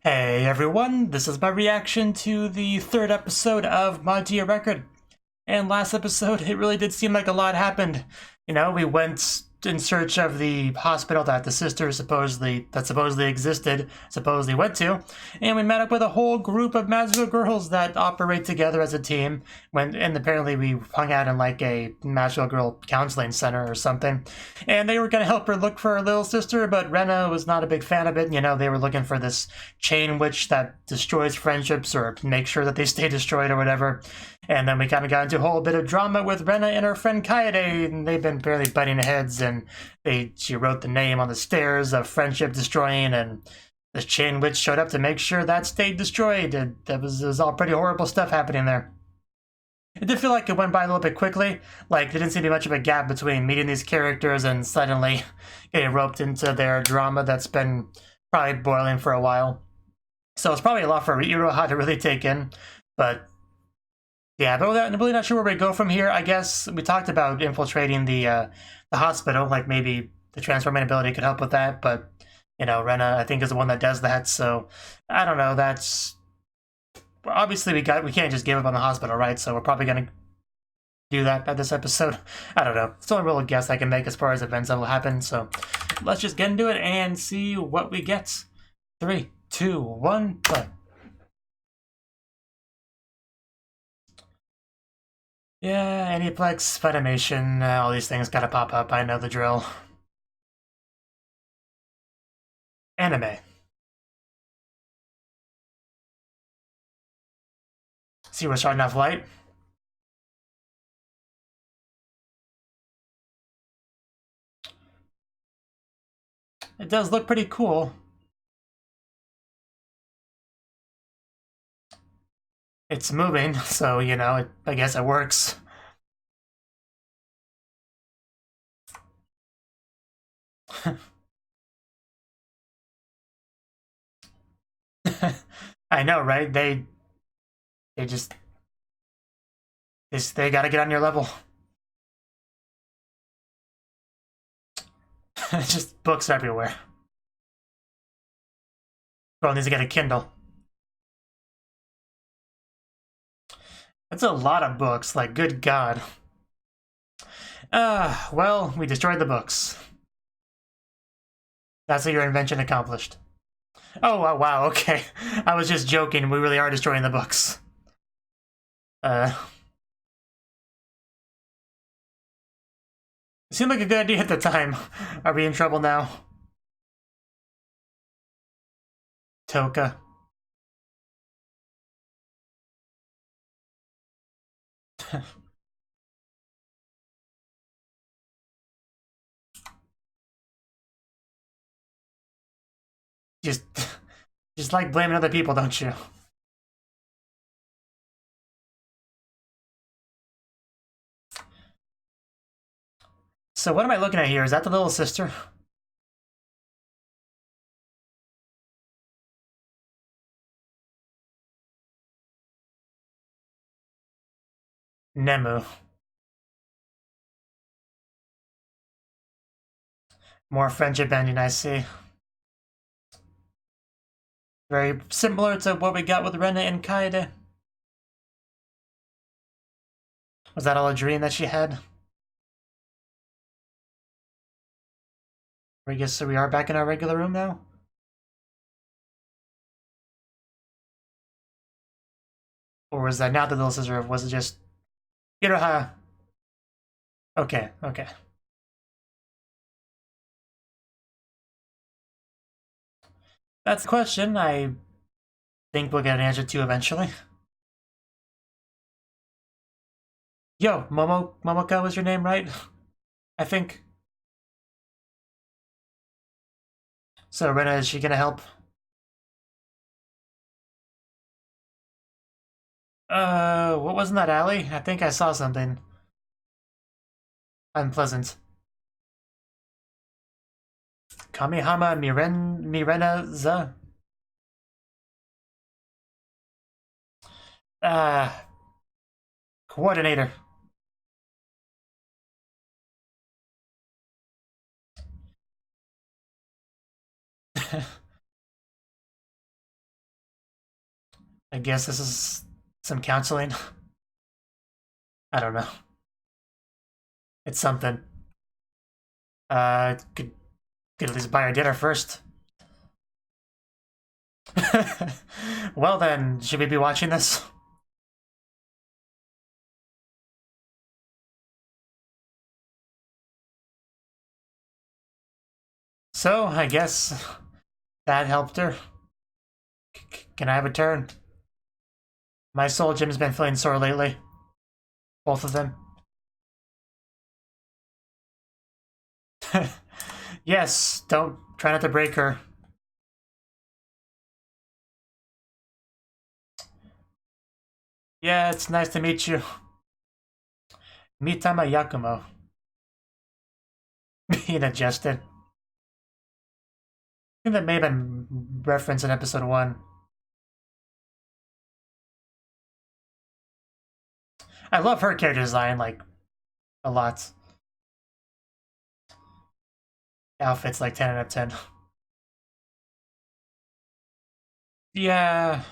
Hey everyone, this is my reaction to the third episode of Magia Record. And last episode, it really did seem like a lot happened. You know, we went in search of the hospital that the sister supposedly existed, supposedly went to, and we met up with a whole group of magical girls that operate together as a team. And apparently we hung out in like a magical girl counseling center or something. And they were gonna help her look for her little sister, but Rena was not a big fan of it. You know, they were looking for this chain witch that destroys friendships or make sure that they stay destroyed or whatever. And then we kind of got into a whole bit of drama with Rena and her friend Kaede, and they've been barely butting heads, and she wrote the name on the stairs of friendship destroying, and this chain witch showed up to make sure that stayed destroyed. And it was all pretty horrible stuff happening there. It did feel like it went by a little bit quickly, like there didn't seem to be much of a gap between meeting these characters and suddenly getting roped into their drama that's been probably boiling for a while. So it's probably a lot for Iroha to really take in, but yeah, but I'm really not sure where we go from here. I guess we talked about infiltrating the hospital, like maybe the transforming ability could help with that, but you know, Rena I think is the one that does that, so I don't know. That's obviously we can't just give up on the hospital, right? So we're probably gonna do that at this episode. I don't know. It's the only real guess I can make as far as events that will happen. So let's just get into it and see what we get. 3, 2, 1, play. Yeah, Aniplex, Funimation, all these things gotta pop up. I know the drill. Anime. See, we're starting off light. It does look pretty cool. It's moving, so, you know, I guess it works. I know, right? They just they gotta get on your level. Just books everywhere. Girl needs to get a Kindle. That's a lot of books, like, good God. Well, we destroyed the books. That's what your invention accomplished. Oh, wow, okay. I was just joking, we really are destroying the books. It seemed like a good idea at the time. Are we in trouble now? Toka. just, just like blaming other people, don't you? So what am I looking at here? Is that the little sister? Nemu. More friendship ending, I see. Very similar to what we got with Rena and Kaede. Was that all a dream that she had? I guess so we are back in our regular room now? Or was that not the little sister? Or was it just Iroha? Okay, okay. That's the question I think we'll get an answer to eventually. Yo, Momoka was your name, right? I think. So Rena, is she gonna help? What wasn't that alley? I think I saw something unpleasant. Kamihama Mirenaza? Uh, coordinator. I guess this is some counseling. I don't know. It's something. Could at least buy our dinner first. Well then, should we be watching this? So, I guess that helped her. Can I have a turn? My soul gym's been feeling sore lately. Both of them. Yes, don't try not to break her. Yeah, it's nice to meet you. Mitama Yakumo. Being adjusted. I think that may have been referenced in episode 1. I love her character design, like, a lot. Outfit's like 10 out of 10. Yeah.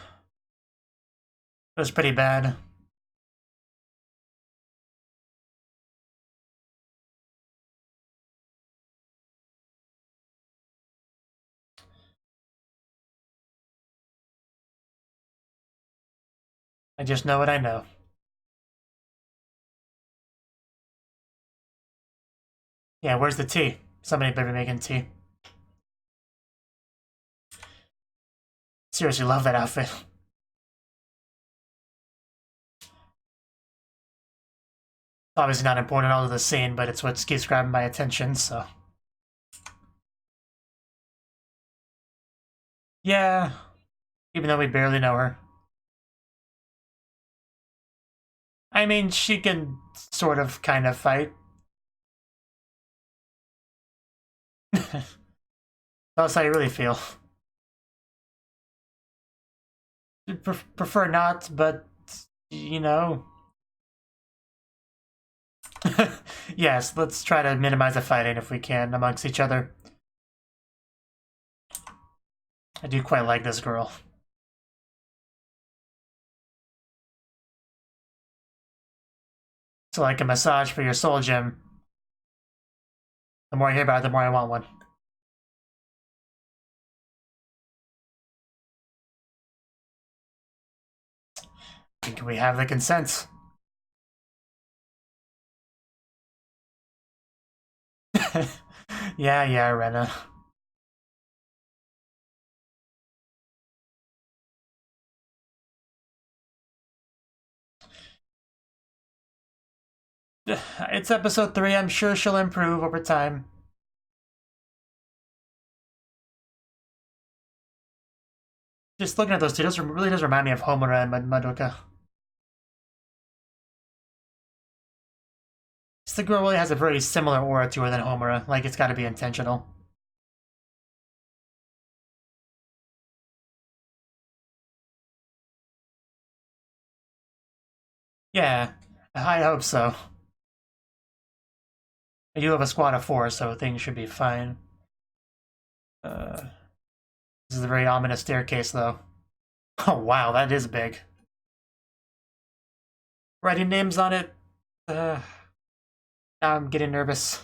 It was pretty bad. I just know what I know. Yeah, where's the tea? Somebody better be making tea. Seriously, love that outfit. Obviously not important at all to the scene, but it's what keeps grabbing my attention, so. Yeah, even though we barely know her. I mean, she can sort of, kind of fight. That's how you really feel. Prefer not, but, you know. Yes, let's try to minimize the fighting if we can amongst each other. I do quite like this girl. So like a massage for your soul gem. The more I hear about it, the more I want one. Can we have the consent? Yeah, Rena. It's episode 3, I'm sure she'll improve over time. Just looking at those two, really does remind me of Homura and Madoka. The girl really has a very similar aura to her than Homura, like it's gotta be intentional. Yeah, I hope so. I do have a squad of 4, so things should be fine. This is a very ominous staircase, though. Oh wow, that is big. Writing names on it. Now I'm getting nervous.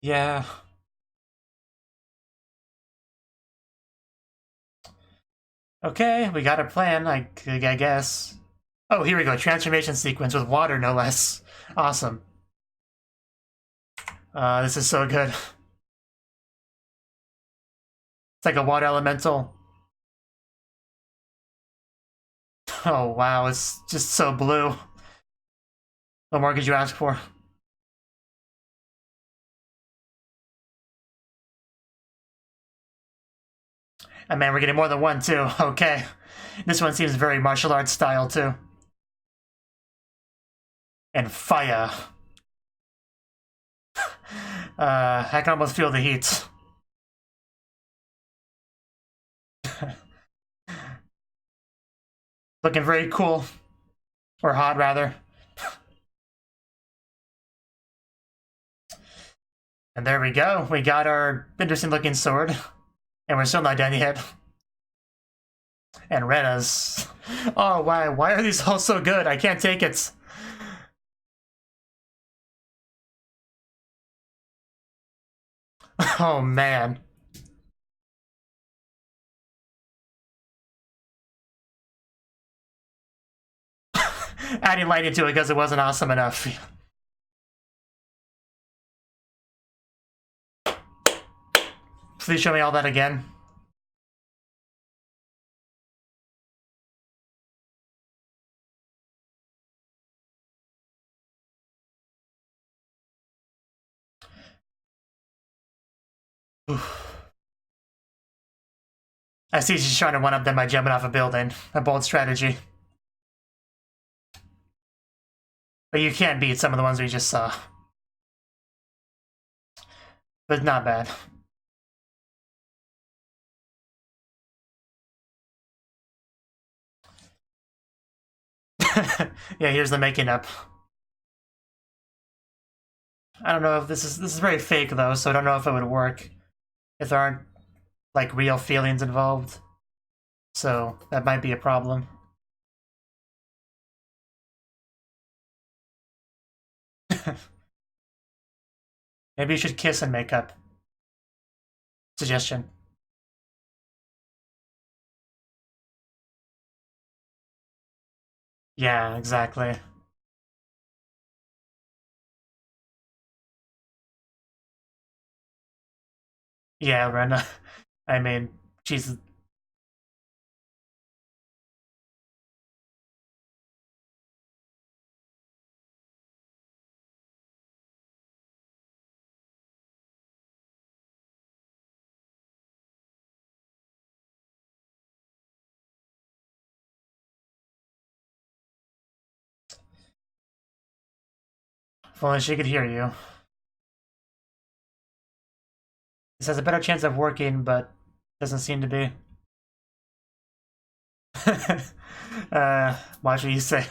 Yeah. Okay, we got a plan, I guess. Oh, here we go. Transformation sequence with water, no less. Awesome. This is so good. It's like a water elemental. Oh, wow. It's just so blue. What more could you ask for? And man, we're getting more than one, too. Okay. This one seems very martial arts style, too. And fire. I can almost feel the heat. Looking very cool. Or hot, rather. And there we go. We got our interesting looking sword. And we're still not done yet. And Rena's. Oh, why are these all so good? I can't take it. Oh, man. Adding light into it because it wasn't awesome enough. Please show me all that again. Oof. I see she's trying to one-up them by jumping off a building. A bold strategy. But you can't beat some of the ones we just saw. But not bad. Yeah, here's the making up. I don't know if this is very fake though, so I don't know if it would work if there aren't like real feelings involved. So that might be a problem. Maybe you should kiss and make up. Suggestion. Yeah, exactly. Yeah, Rena. I mean, she's... If only she could hear you. This has a better chance of working, but doesn't seem to be. Watch what you say.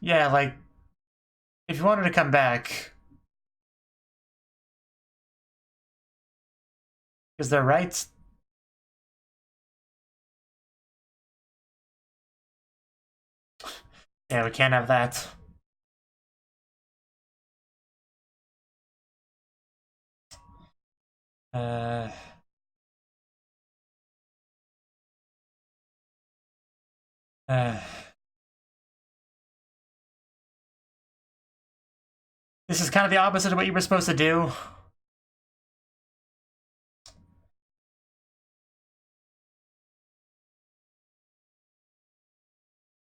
Yeah, like, if you wanted to come back... Because they're right. Yeah, we can't have that. Uh... This is kind of the opposite of what you were supposed to do.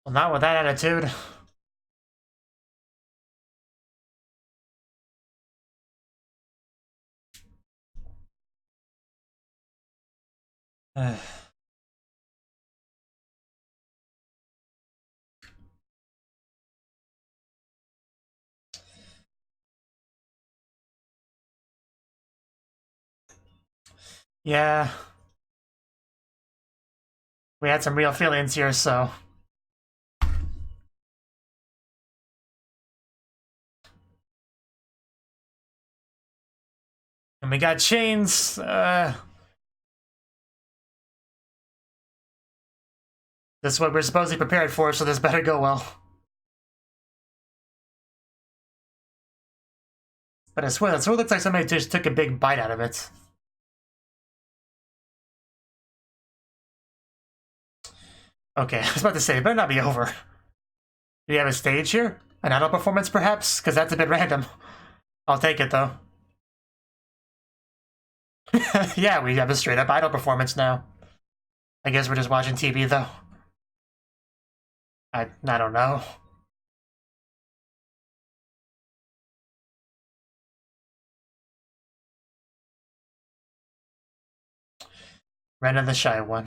Well, not with that attitude. Yeah. We had some real feelings here, so... And we got chains, This is what we're supposedly prepared for, so this better go well. But I swear, that sort of looks like somebody just took a big bite out of it. Okay, I was about to say, it better not be over. Do we have a stage here? An idol performance, perhaps? Because that's a bit random. I'll take it, though. Yeah, we have a straight-up idol performance now. I guess we're just watching TV, though. I don't know. Rena the Shy One.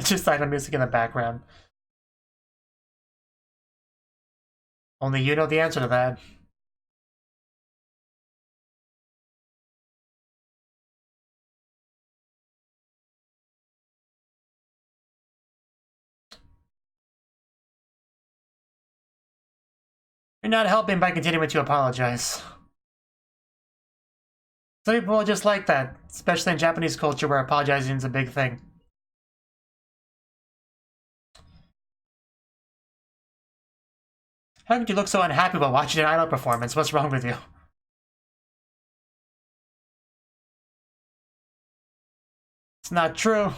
Just idle music in the background. Only you know the answer to that. You're not helping by continuing to apologize. Some people are just like that, especially in Japanese culture where apologizing is a big thing. How could you look so unhappy while watching an idol performance? What's wrong with you? It's not true.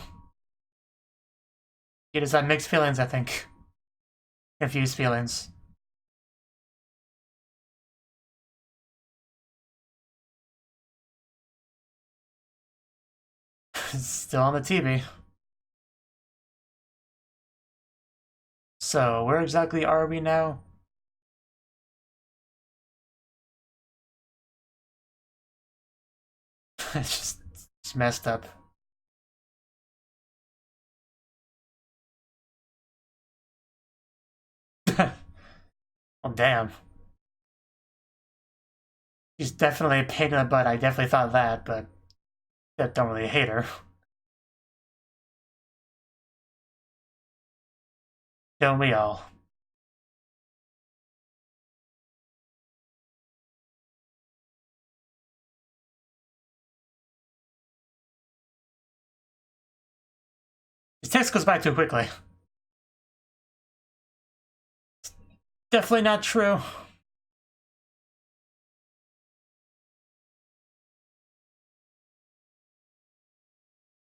You just have mixed feelings, I think. Confused feelings. Still on the TV. So, where exactly are we now? It's messed up. Well, damn. She's definitely a pain in the butt. I definitely thought that, but I don't really hate her. Don't we all? This text goes by too quickly. Definitely not true.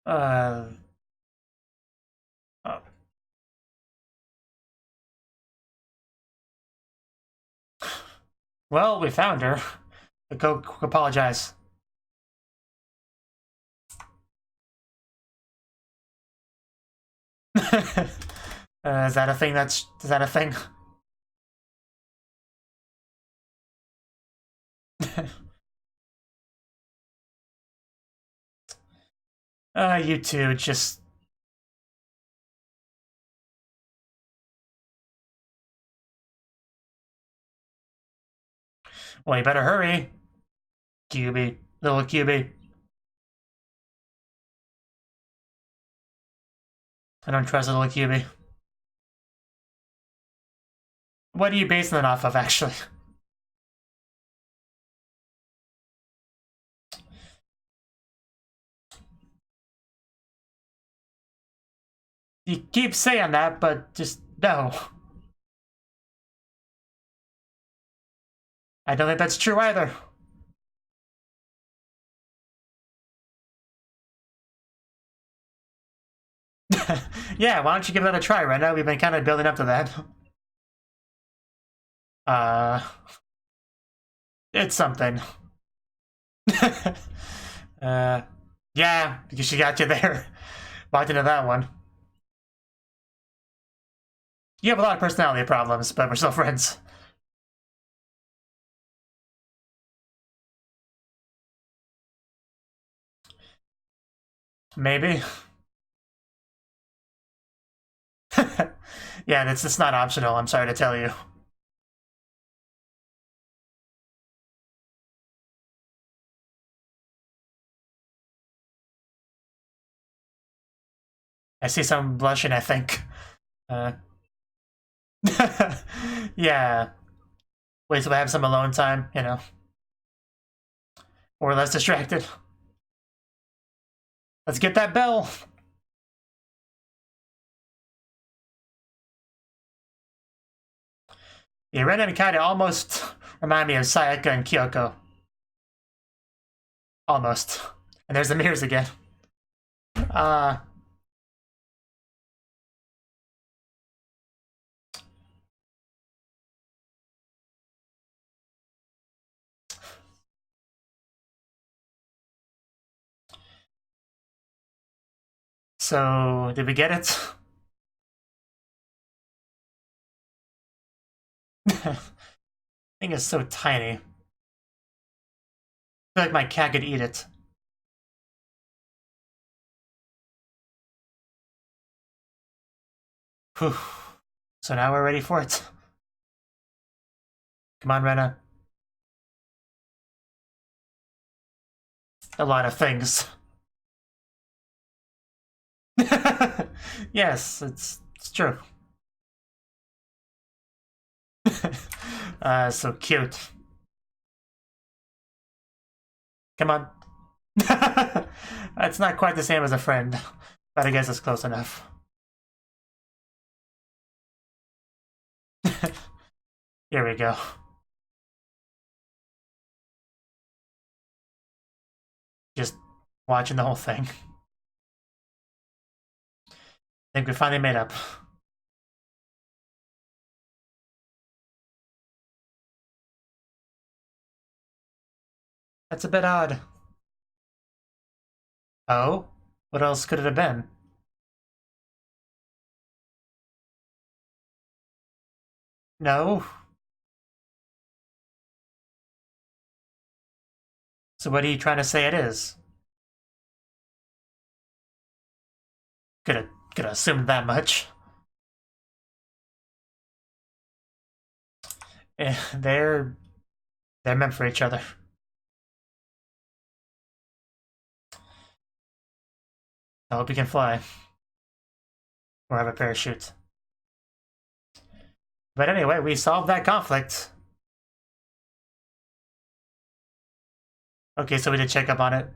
Oh. Well, we found her. Go apologize. Is that a thing? Is that a thing? You two just... Well, you better hurry. QB. Little QB. I don't trust little QB. What are you basing that off of, actually? You keep saying that, but just no. I don't think that's true either. Yeah, why don't you give that a try right now? We've been kind of building up to that. It's something. Yeah, because she got you there. Walked into that one. You have a lot of personality problems, but we're still friends. Maybe. Yeah, that's not optional, I'm sorry to tell you. I see some blushing, I think. Yeah. Wait till I have some alone time, you know. Or less distracted. Let's get that bell. Yeah, Ren and Kaida almost remind me of Sayaka and Kyoko. Almost. And there's the mirrors again. So, did we get it? Thing is so tiny. I feel like my cat could eat it. Whew. So now we're ready for it. Come on, Rena. A lot of things. Yes, it's true. So cute. Come on. It's not quite the same as a friend, but I guess it's close enough. Here we go. Just watching the whole thing. I think we finally made up. That's a bit odd. Oh? What else could it have been? No? So what are you trying to say it is? Could have assumed that much. They're meant for each other. I hope you can fly. Or have a parachute. But anyway, we solved that conflict. Okay, so we did check up on it.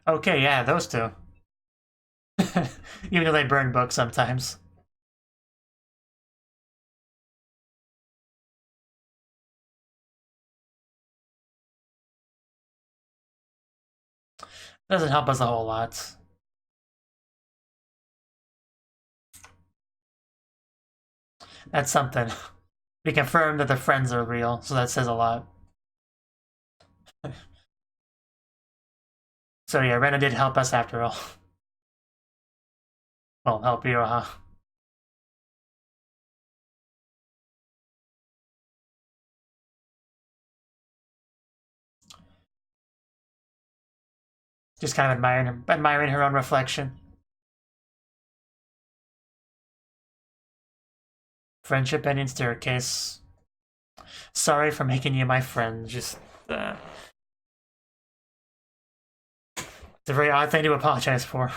Okay, yeah, those two. Even though they burn books sometimes. Doesn't help us a whole lot. That's something. We confirmed that the friends are real, so that says a lot. So yeah, Rena did help us after all. Well, help you, huh? Just kind of admiring her own reflection. Friendship ending staircase. Sorry for making you my friend. Just, it's a very odd thing to apologize for.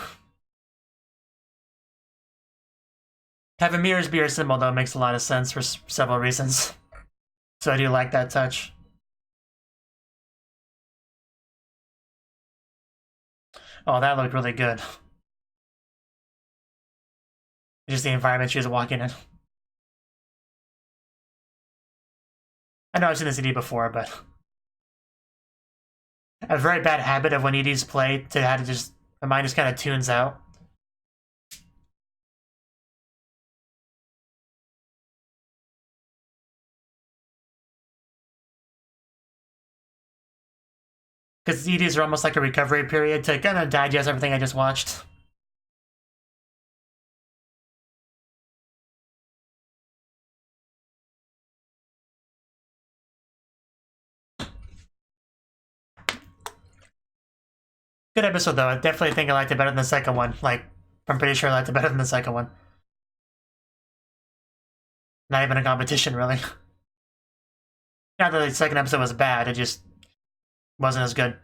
Having mirrors be your symbol, though, makes a lot of sense for several reasons. So I do like that touch. Oh, that looked really good. Just the environment she was walking in. I know I've seen this ED before, but a very bad habit of when EDs play to have to just the mind just kind of tunes out. Because EDs are almost like a recovery period to kind of digest everything I just watched. Good episode, though. I definitely think I liked it better than the second one. Like, I'm pretty sure I liked it better than the second one. Not even a competition, really. Not that the second episode was bad, it just wasn't as good.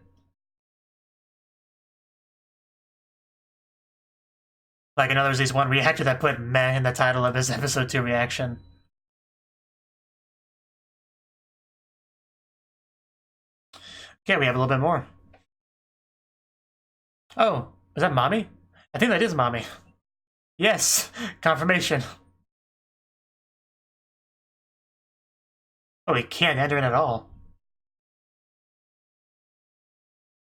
Like, I know there's this one reactor that put meh in the title of his episode 2 reaction. Okay, we have a little bit more. Oh, is that Mommy? I think that is Mommy. Yes, confirmation. Oh, we can't enter it at all.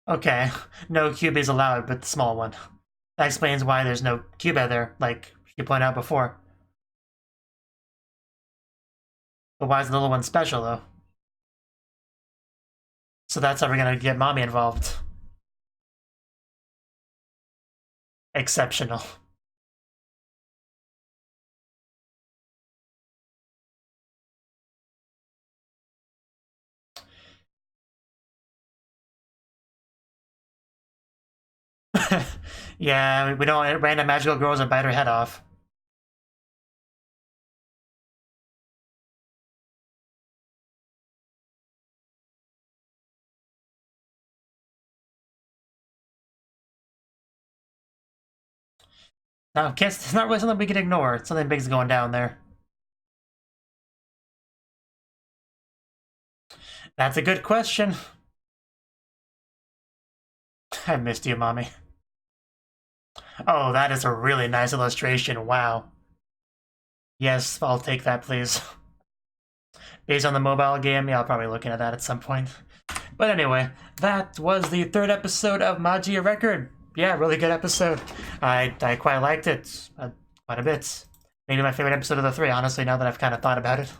Okay, no cube is allowed, but the small one. That explains why there's no cube out there, like you pointed out before. But why is the little one special, though? So that's how we're gonna get Mommy involved. Exceptional. Yeah, we don't random magical girls and bite her head off. No, it's not really something we can ignore. Something big's going down there. That's a good question. I missed you, Mommy. Oh, that is a really nice illustration. Wow. Yes, I'll take that, please. Based on the mobile game, yeah, I'll probably look into that at some point. But anyway, that was the third episode of Magia Record. Yeah, really good episode. I quite liked it. Quite a bit. Maybe my favorite episode of the three, honestly, now that I've kind of thought about it.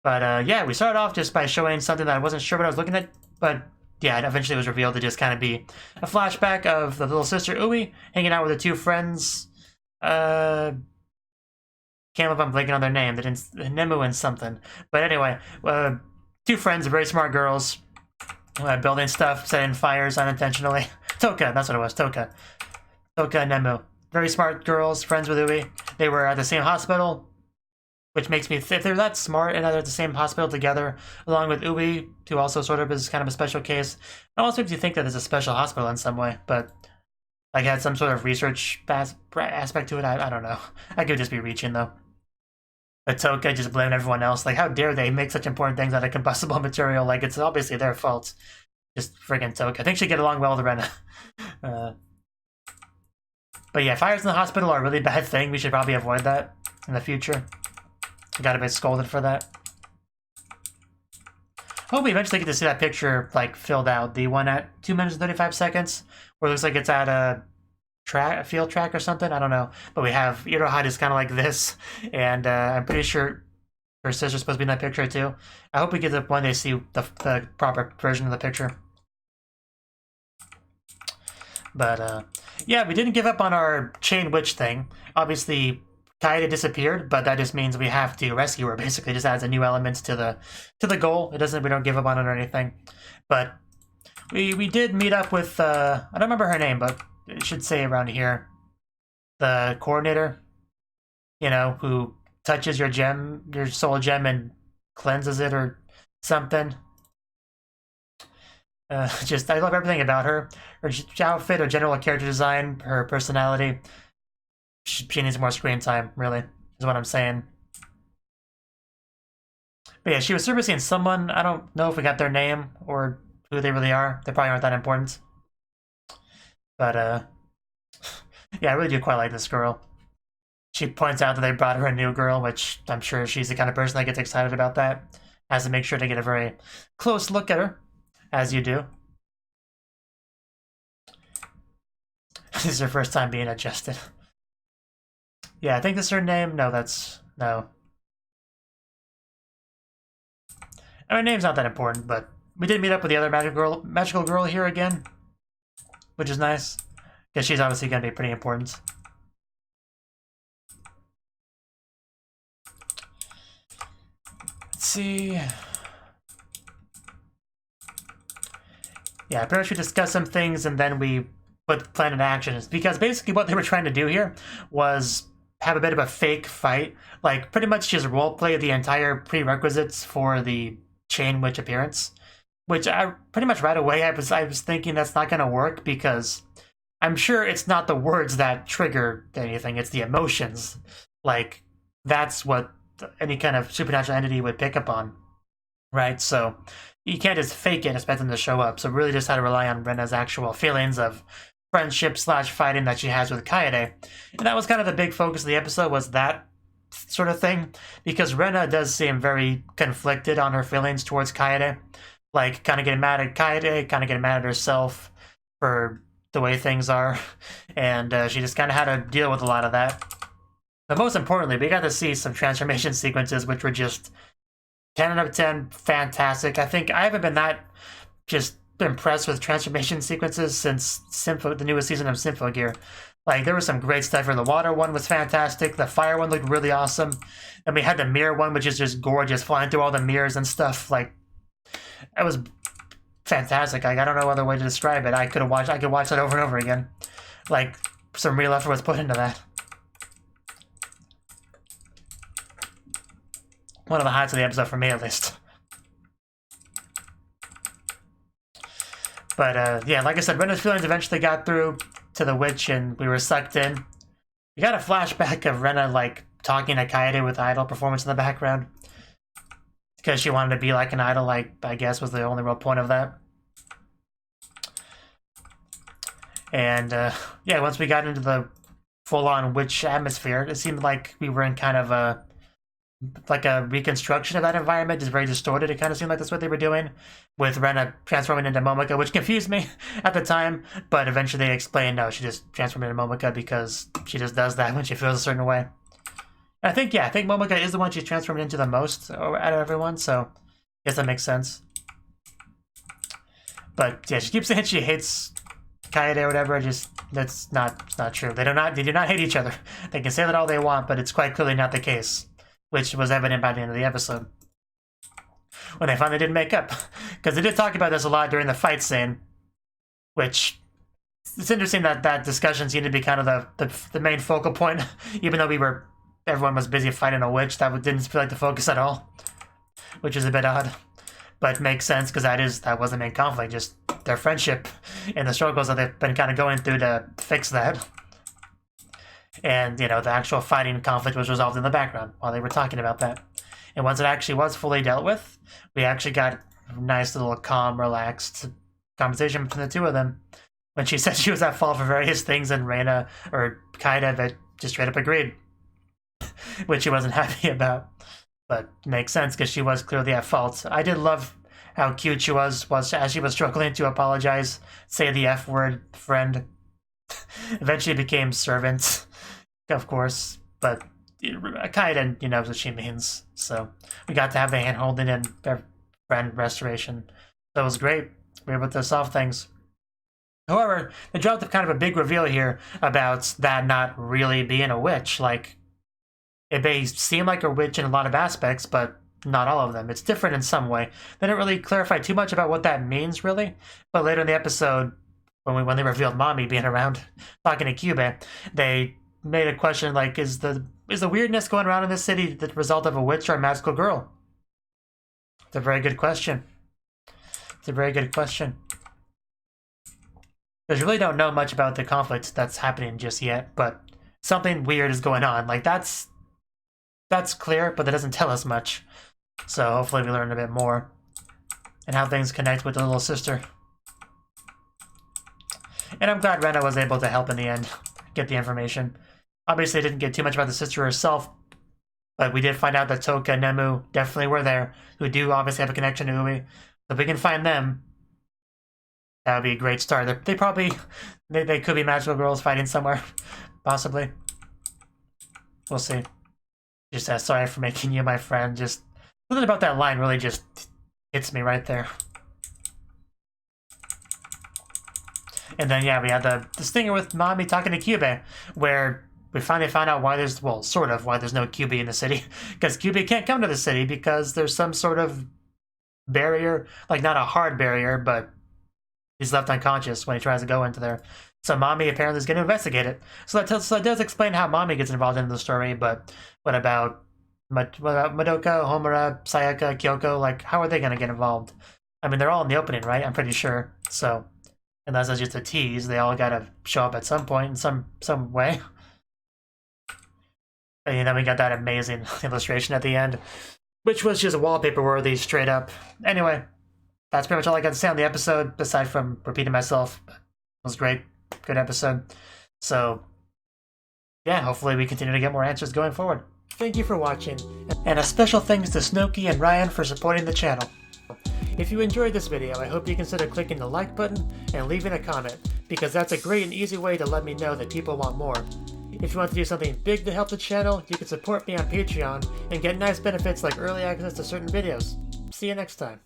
But yeah, we started off just by showing something that I wasn't sure what I was looking at, but yeah, it eventually was revealed to just kind of be a flashback of the little sister Ui hanging out with the two friends. Can't believe I'm blanking on their name. They didn't, Nemu and something. But anyway, two friends, very smart girls, building stuff, setting fires unintentionally. Toka, that's what it was, Toka. Toka and Nemu. Very smart girls, friends with Ui. They were at the same hospital, which makes me, if they're that smart and they're at the same hospital together, along with Ui, who also sort of is kind of a special case, it also makes you think that it's a special hospital in some way, but like had some sort of research aspect to it, I don't know. I could just be reaching though. But Toka just blamed everyone else, like how dare they make such important things out of combustible material, like it's obviously their fault. Just friggin' Toka. I think she'd get along well with Rena. But yeah, fires in the hospital are a really bad thing. We should probably avoid that in the future. I got a bit scolded for that. Hope we eventually get to see that picture like filled out. The one at 2 minutes and 35 seconds, where it looks like it's at a field track or something. I don't know. But we have Iroha just kind of like this, and I'm pretty sure her sister's supposed to be in that picture too. I hope we get to the point they see the proper version of the picture. But yeah, we didn't give up on our chain witch thing. Obviously, Kaede disappeared, but that just means we have to rescue her. Basically, just adds a new element to the goal. It doesn't. We don't give up on it or anything. But we did meet up with I don't remember her name, but it should say around here, the coordinator. You know, who touches your gem, your soul gem, and cleanses it or something. Just I love everything about her. Her outfit, her general character design, her personality. She needs more screen time, really, is what I'm saying. But yeah, she was servicing someone. I don't know if we got their name or who they really are. They probably aren't that important. But yeah, I really do quite like this girl. She points out that they brought her a new girl, which I'm sure she's the kind of person that gets excited about that. Has to make sure to get a very close look at her, as you do. This is her first time being adjusted. Yeah, I think this is her name. No, that's... no. Her name's not that important, but we did meet up with the other magical girl here again, which is nice, because she's obviously going to be pretty important. Let's see... yeah, pretty much we discussed some things, and then we put plan into action. Because basically what they were trying to do here was have a bit of a fake fight, like pretty much just roleplay the entire prerequisites for the chain witch appearance, which I pretty much right away I was thinking that's not going to work, because I'm sure it's not the words that trigger anything, it's the emotions. Like that's what any kind of supernatural entity would pick up on, right? So you can't just fake it and expect them to show up. So really just had to rely on Rena's actual feelings of friendship / fighting that she has with Kaede. And that was kind of the big focus of the episode, was that sort of thing. Because Rena does seem very conflicted on her feelings towards Kaede. Like, kind of getting mad at Kaede, kind of getting mad at herself for the way things are. And she just kind of had to deal with a lot of that. But most importantly, we got to see some transformation sequences, which were just 10 out of 10, fantastic. I think I haven't been that just impressed with transformation sequences since the newest season of Symphogear. Like, there was some great stuff here. The water one was fantastic. The fire one looked really awesome. And we had the mirror one, which is just gorgeous, flying through all the mirrors and stuff. Like, it was fantastic. Like, I don't know other way to describe it. I could watch that over and over again. Like, some real effort was put into that. One of the highlights of the episode for me, at least. But yeah, like I said, Rena's feelings eventually got through to the witch, and we were sucked in. You got a flashback of Rena, like, talking to Kaede with idol performance in the background. Because she wanted to be like an idol, like, I guess was the only real point of that. And, yeah, once we got into the full-on witch atmosphere, it seemed like we were in kind of a reconstruction of that environment, just very distorted. It kind of seemed like that's what they were doing, with Rena transforming into Momika, which confused me at the time, but eventually they explained, no, she just transformed into Momika because she just does that when she feels a certain way. And I think Momika is the one she's transformed into the most out of everyone, so I guess that makes sense. But yeah, she keeps saying she hates Kaede or whatever. Just it's not true. They do not hate each other. They can say that all they want, but it's quite clearly not the case, which was evident by the end of the episode when they finally did make up. Because they did talk about this a lot during the fight scene, which it's interesting that discussion seemed to be kind of the main focal point, even though everyone was busy fighting a witch. That didn't feel like the focus at all, which is a bit odd, but makes sense because that was the main conflict, just their friendship and the struggles that they've been kind of going through to fix that. And, you know, the actual fighting conflict was resolved in the background while they were talking about that. And once it actually was fully dealt with, we actually got a nice little calm, relaxed conversation between the two of them. When she said she was at fault for various things, and Kaede just straight up agreed, which she wasn't happy about. But makes sense because she was clearly at fault. I did love how cute she was as she was struggling to apologize, say the F word, friend. Eventually became servant, of course, but Kaede knows what she means. So we got to have the hand holding and friend restoration. That was great. We were able to solve things. However, they dropped kind of a big reveal here about that not really being a witch. Like, it may seem like a witch in a lot of aspects, but not all of them. It's different in some way. They didn't really clarify too much about what that means, really. But later in the episode, when they revealed Mommy being around talking to Kyuu, they made a question like, is the weirdness going around in this city the result of a witch or a magical girl? It's a very good question. It's a very good question. Because you really don't know much about the conflict that's happening just yet, but something weird is going on. Like, that's clear, but that doesn't tell us much. So hopefully we learn a bit more and how things connect with the little sister. And I'm glad Rena was able to help in the end, get the information. Obviously, I didn't get too much about the sister herself, but we did find out that Toka and Nemu definitely were there, who do obviously have a connection to Umi. So if we can find them, that would be a great start. They probably, they could be magical girls fighting somewhere, possibly. We'll see. Just sorry for making you my friend. Just something about that line really just hits me right there. And then, yeah, we had the stinger with Mommy talking to Kyuu, where we finally found out why there's, well, sort of why there's no Kyuu in the city. Because Kyuu can't come to the city because there's some sort of barrier, like not a hard barrier, but he's left unconscious when he tries to go into there. So Mommy apparently is going to investigate it. So that does explain how Mommy gets involved in the story, but what about Madoka, Homura, Sayaka, Kyoko? Like, how are they going to get involved? I mean, they're all in the opening, right? I'm pretty sure. So, unless it's just a tease, they all got to show up at some point in some way. And then we got that amazing illustration at the end, which was just wallpaper worthy, straight up. Anyway, that's pretty much all I got to say on the episode, aside from repeating myself. It was great. Good episode. So, yeah, hopefully we continue to get more answers going forward. Thank you for watching, and a special thanks to Cnouki and Ryan for supporting the channel. If you enjoyed this video, I hope you consider clicking the like button and leaving a comment, because that's a great and easy way to let me know that people want more. If you want to do something big to help the channel, you can support me on Patreon and get nice benefits like early access to certain videos. See you next time.